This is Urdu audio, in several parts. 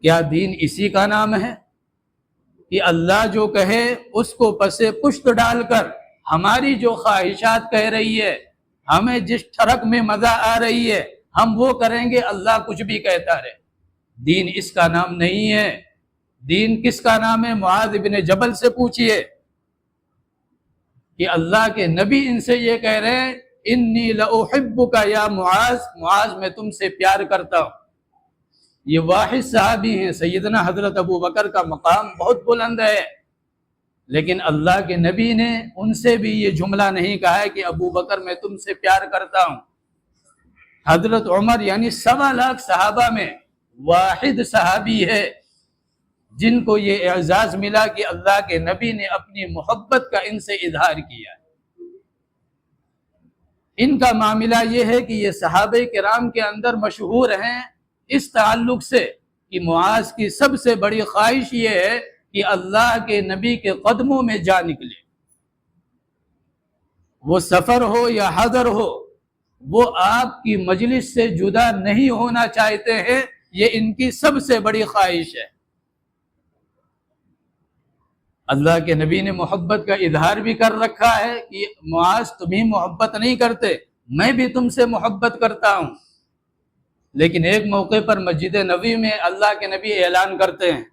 کیا دین اسی کا نام ہے کہ اللہ جو کہے اس کو پس پشت ڈال کر ہماری جو خواہشات کہہ رہی ہے، ہمیں جس ٹھڑک میں مزہ آ رہی ہے ہم وہ کریں گے، اللہ کچھ بھی کہتا رہے؟ دین اس کا نام نہیں ہے۔ دین کس کا نام ہے؟ معاذ بن جبل سے پوچھئے کہ اللہ کے نبی ان سے یہ کہہ رہے ہیں انی لاحبک یا معاذ، معاذ میں تم سے پیار کرتا ہوں۔ یہ واحد صحابی ہیں، سیدنا حضرت ابو بکر کا مقام بہت بلند ہے، لیکن اللہ کے نبی نے ان سے بھی یہ جملہ نہیں کہا ہے کہ ابو بکر میں تم سے پیار کرتا ہوں۔ حضرت عمر یعنی 1.25 لاکھ صحابہ میں واحد صحابی ہے جن کو یہ اعزاز ملا کہ اللہ کے نبی نے اپنی محبت کا ان سے اظہار کیا۔ ان کا معاملہ یہ ہے کہ یہ صحابہ کرام کے اندر مشہور ہیں اس تعلق سے کہ معاذ کی سب سے بڑی خواہش یہ ہے کہ اللہ کے نبی کے قدموں میں جا نکلے، وہ سفر ہو یا حضر ہو، وہ آپ کی مجلس سے جدا نہیں ہونا چاہتے ہیں، یہ ان کی سب سے بڑی خواہش ہے۔ اللہ کے نبی نے محبت کا اظہار بھی کر رکھا ہے کہ معاذ تمہیں محبت نہیں کرتے، میں بھی تم سے محبت کرتا ہوں۔ لیکن ایک موقع پر مسجد نبوی میں اللہ کے نبی اعلان کرتے ہیں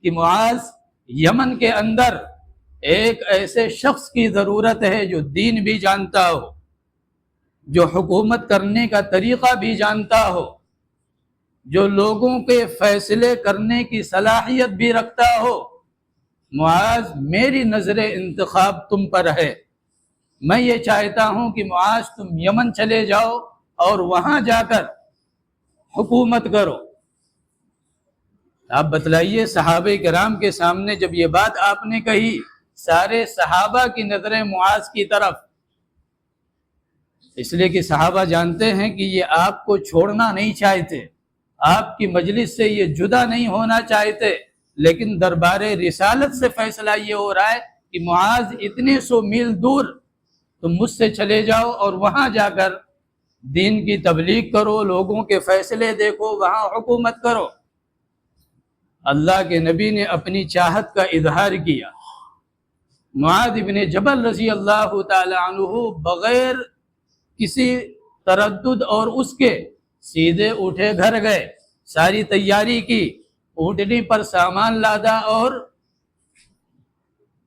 کہ معاذ، یمن کے اندر ایک ایسے شخص کی ضرورت ہے جو دین بھی جانتا ہو، جو حکومت کرنے کا طریقہ بھی جانتا ہو، جو لوگوں کے فیصلے کرنے کی صلاحیت بھی رکھتا ہو۔ معاذ، میری نظر انتخاب تم پر ہے، میں یہ چاہتا ہوں کہ معاذ تم یمن چلے جاؤ اور وہاں جا کر حکومت کرو۔ آپ بتلائیے، صحابہ کرام کے سامنے جب یہ بات آپ نے کہی، سارے صحابہ کی نظریں معاذ کی طرف، اس لیے کہ صحابہ جانتے ہیں کہ یہ آپ کو چھوڑنا نہیں چاہتے، آپ کی مجلس سے یہ جدا نہیں ہونا چاہتے، لیکن دربار رسالت سے فیصلہ یہ ہو رہا ہے کہ معاذ اتنے 100 میل دور تم مجھ سے چلے جاؤ اور وہاں جا کر دین کی تبلیغ کرو، لوگوں کے فیصلے دیکھو، وہاں حکومت کرو۔ اللہ کے نبی نے اپنی چاہت کا اظہار کیا۔ معاذ بن جبل رضی اللہ تعالی عنہ بغیر کسی تردد اور اس کے سیدھے اٹھے گھر گئے، ساری تیاری کی، اونٹنی پر سامان لادا اور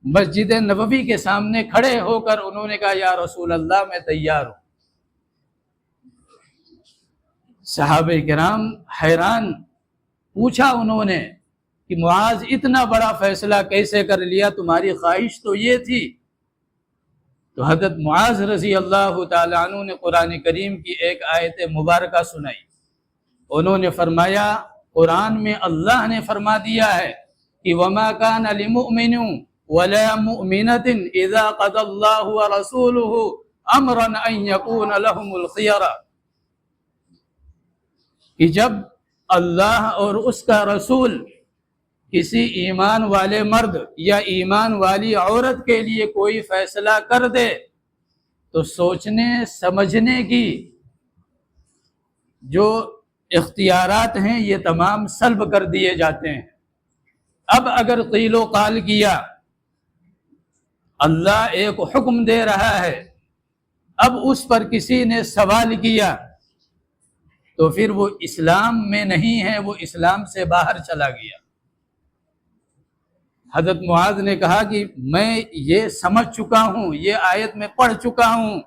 مسجد نبوی کے سامنے کھڑے ہو کر انہوں نے کہا یا رسول اللہ میں تیار ہوں۔ صحابہ کرام حیران، پوچھا انہوں نے کہ معاذ اتنا بڑا فیصلہ کیسے کر لیا، تمہاری خواہش تو یہ تھی۔ تو حضرت معاذ رضی اللہ تعالیٰ عنہ نے قرآن کریم کی ایک آیت مبارکہ سنائی۔ انہوں نے فرمایا، قرآن میں اللہ نے فرما دیا ہے کہ وَمَا كَانَ لِمُؤْمِنٍ وَلَا مُؤْمِنَةٍ إِذَا قَضَى اللَّهُ وَرَسُولُهُ أَمْرًا أَن يَكُونَ لَهُمُ الْخِيَرَةُ، کہ جب اللہ اور اس کا رسول کسی ایمان والے مرد یا ایمان والی عورت کے لیے کوئی فیصلہ کر دے تو سوچنے سمجھنے کی جو اختیارات ہیں یہ تمام سلب کر دیے جاتے ہیں۔ اب اگر قیل و قال کیا، اللہ ایک حکم دے رہا ہے، اب اس پر کسی نے سوال کیا تو پھر وہ اسلام میں نہیں ہے، وہ اسلام سے باہر چلا گیا۔ حضرت معاذ نے کہا کہ میں یہ سمجھ چکا ہوں، یہ آیت میں پڑھ چکا ہوں،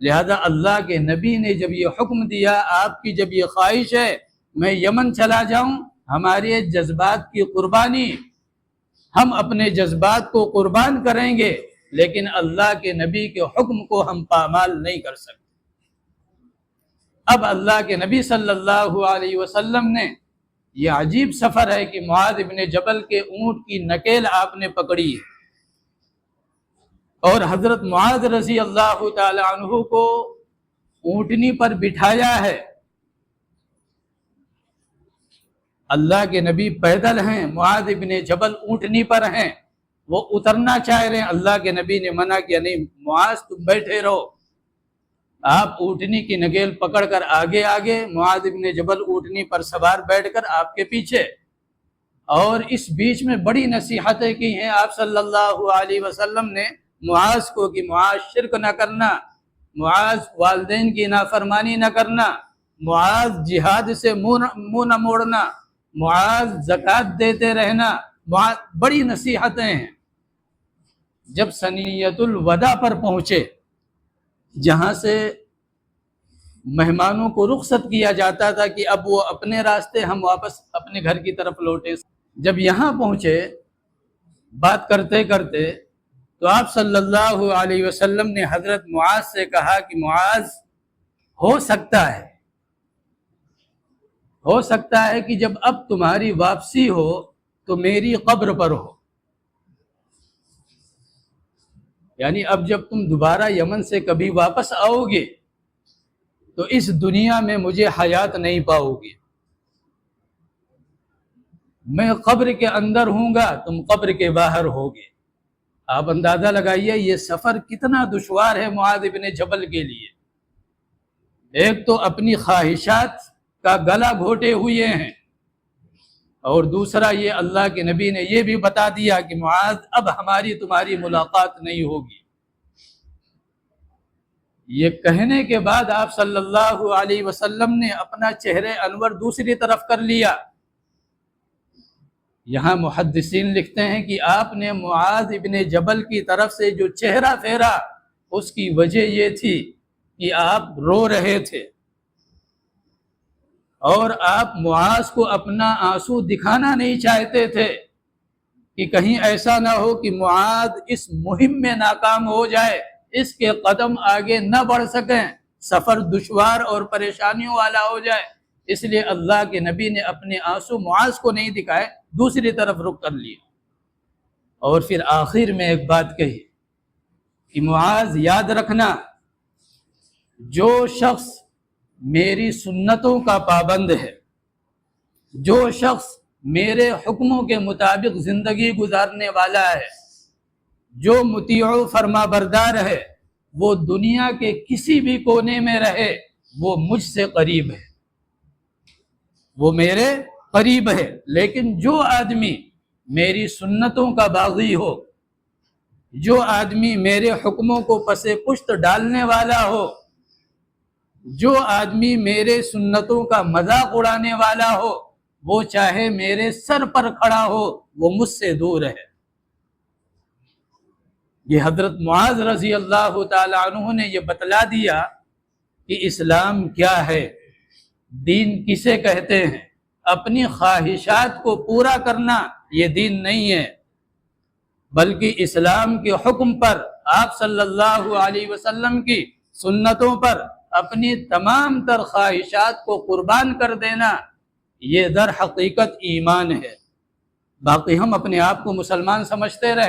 لہذا اللہ کے نبی نے جب یہ حکم دیا، آپ کی جب یہ خواہش ہے میں یمن چلا جاؤں، ہمارے جذبات کی قربانی، ہم اپنے جذبات کو قربان کریں گے، لیکن اللہ کے نبی کے حکم کو ہم پامال نہیں کر سکتے۔ اب اللہ کے نبی صلی اللہ علیہ وسلم نے، یہ عجیب سفر ہے کہ معاذ ابن جبل کے اونٹ کی نکیل آپ نے پکڑی ہے اور حضرت معاذ رضی اللہ تعالی عنہ کو اونٹنی پر بٹھایا ہے۔ اللہ کے نبی پیدل ہیں، معاذ ابن جبل اونٹنی پر ہیں، وہ اترنا چاہ رہے ہیں، اللہ کے نبی نے منع کیا، نہیں معاذ تم بیٹھے رہو، آپ اونٹنی کی نکیل پکڑ کر آگے آگے، معاذ ابن جبل اونٹنی پر سوار بیٹھ کر آپ کے پیچھے۔ اور اس بیچ میں بڑی نصیحتیں کی ہیں آپ صلی اللہ علیہ وسلم نے معاذ کو کہ معاذ شرک نہ کرنا، معاذ والدین کی نافرمانی نہ کرنا، معاذ جہاد سے منہ نہ موڑنا، معاذ زکوٰۃ دیتے رہنا، معاذ بڑی نصیحتیں ہیں۔ جب ثنیۃ الوداع پر پہنچے، جہاں سے مہمانوں کو رخصت کیا جاتا تھا کہ اب وہ اپنے راستے، ہم واپس اپنے گھر کی طرف لوٹے، جب یہاں پہنچے بات کرتے کرتے تو آپ صلی اللہ علیہ وسلم نے حضرت معاذ سے کہا کہ معاذ ہو سکتا ہے کہ جب اب تمہاری واپسی ہو تو میری قبر پر ہو، یعنی اب جب تم دوبارہ یمن سے کبھی واپس آؤ گے تو اس دنیا میں مجھے حیات نہیں پاؤ گے، میں قبر کے اندر ہوں گا، تم قبر کے باہر ہوگے۔ آپ اندازہ لگائیے یہ سفر کتنا دشوار ہے معاذ ابن جبل کے لیے۔ ایک تو اپنی خواہشات کا گلا گھوٹے ہوئے ہیں، اور دوسرا یہ اللہ کے نبی نے یہ بھی بتا دیا کہ معاذ اب ہماری تمہاری ملاقات نہیں ہوگی۔ یہ کہنے کے بعد آپ صلی اللہ علیہ وسلم نے اپنا چہرے انور دوسری طرف کر لیا۔ یہاں محدثین لکھتے ہیں کہ آپ نے معاذ ابن جبل کی طرف سے جو چہرہ پھیرا اس کی وجہ یہ تھی کہ آپ رو رہے تھے، اور آپ معاذ کو اپنا آنسو دکھانا نہیں چاہتے تھے کہ کہیں ایسا نہ ہو کہ معاذ اس مہم میں ناکام ہو جائے، اس کے قدم آگے نہ بڑھ سکیں، سفر دشوار اور پریشانیوں والا ہو جائے۔ اس لیے اللہ کے نبی نے اپنے آنسو معاذ کو نہیں دکھائے، دوسری طرف رخ کر لیا، اور پھر آخر میں ایک بات کہی کہ معاذ یاد رکھنا، جو شخص میری سنتوں کا پابند ہے، جو شخص میرے حکموں کے مطابق زندگی گزارنے والا ہے، جو مطیع و فرما بردار ہے، وہ دنیا کے کسی بھی کونے میں رہے، وہ مجھ سے قریب ہے، وہ میرے قریب ہے۔ لیکن جو آدمی میری سنتوں کا باغی ہو، جو آدمی میرے حکموں کو پس پشت ڈالنے والا ہو، جو آدمی میرے سنتوں کا مذاق اڑانے والا ہو، وہ چاہے میرے سر پر کھڑا ہو، وہ مجھ سے دور ہے۔ یہ حضرت معاذ رضی اللہ تعالی عنہ نے یہ بتلا دیا کہ اسلام کیا ہے، دین کسے کہتے ہیں۔ اپنی خواہشات کو پورا کرنا یہ دین نہیں ہے، بلکہ اسلام کے حکم پر، آپ صلی اللہ علیہ وسلم کی سنتوں پر اپنی تمام تر خواہشات کو قربان کر دینا، یہ در حقیقت ایمان ہے۔ باقی ہم اپنے آپ کو مسلمان سمجھتے رہے۔